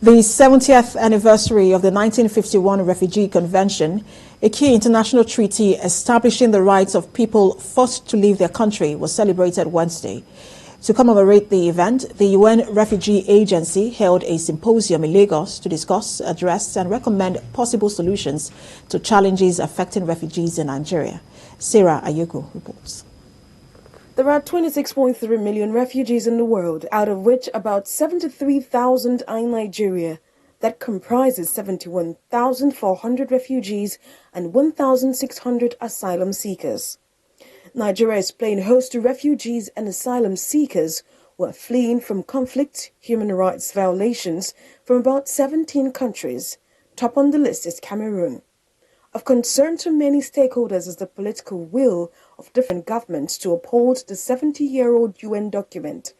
The 70th anniversary of the 1951 Refugee Convention, a key international treaty establishing the rights of people forced to leave their country, was celebrated Wednesday. To commemorate the event, the UN Refugee Agency held a symposium in Lagos to discuss, address and recommend possible solutions to challenges affecting refugees in Nigeria. Sarah Ayuku reports. There are 26.3 million refugees in the world, out of which about 73,000 are in Nigeria. That comprises 71,400 refugees and 1,600 asylum seekers. Nigeria is playing host to refugees and asylum seekers who are fleeing from conflict, human rights violations from about 17 countries. Top on the list is Cameroon. Of concern to many stakeholders is the political will of different governments to uphold the 70-year-old UN document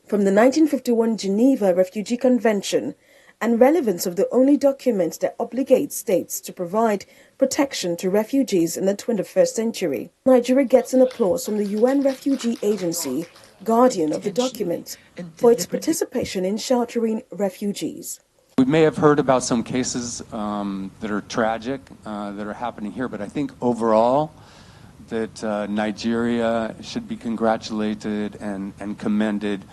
from the 1951 Geneva Refugee Convention and relevance of the only document that obligates states to provide protection to refugees in the 21st century. Nigeria gets an applause from the UN Refugee Agency, guardian of the document, for its participation in sheltering refugees. We may have heard about some cases that are tragic, that are happening here, but I think overall that Nigeria should be congratulated and commended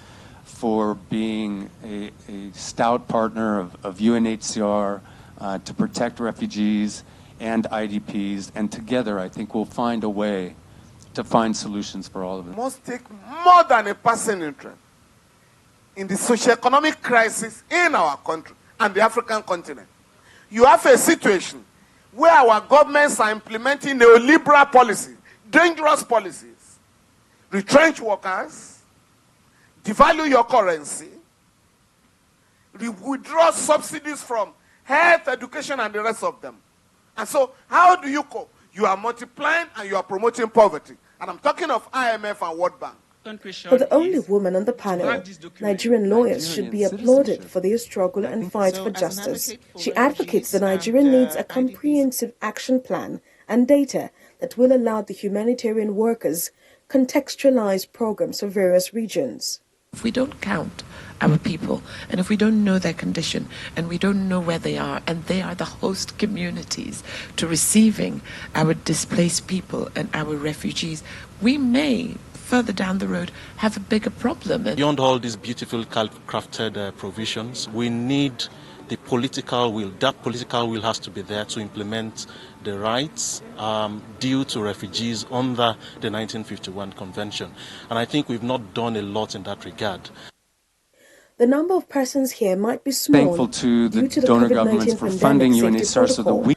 for being a stout partner of UNHCR to protect refugees and IDPs, and together I think we'll find a way to find solutions for all of it. Must take more than a passing interest in the socio-economic crisis in our country and the African continent. You have a situation where our governments are implementing neoliberal policies, dangerous policies, retrench workers, devalue your currency, withdraw subsidies from health, education, and the rest of them. And so, how do you cope? You are multiplying and you are promoting poverty. And I'm talking of IMF and World Bank. For the only woman on the panel, Nigerian lawyers should be applauded for their struggle and fight for justice. She advocates that Nigeria needs a comprehensive action plan and data that will allow the humanitarian workers contextualize programs for various regions. If we don't count our people, and if we don't know their condition, and we don't know where they are, and they are the host communities to receiving our displaced people and our refugees, we may further down the road have a bigger problem. Beyond all these beautiful crafted provisions, we need the political will. That political will has to be there to implement the rights due to refugees under the 1951 Convention. And I think we've not done a lot in that regard. The number of persons here might be small. Thankful to the donor governments for funding UNHCR so that we...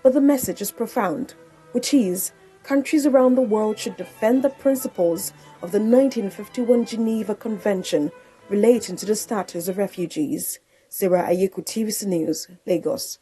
But the message is profound, which is countries around the world should defend the principles of the 1951 Geneva Convention relating to the status of refugees. Sarah Ayuku, TVC News, Lagos.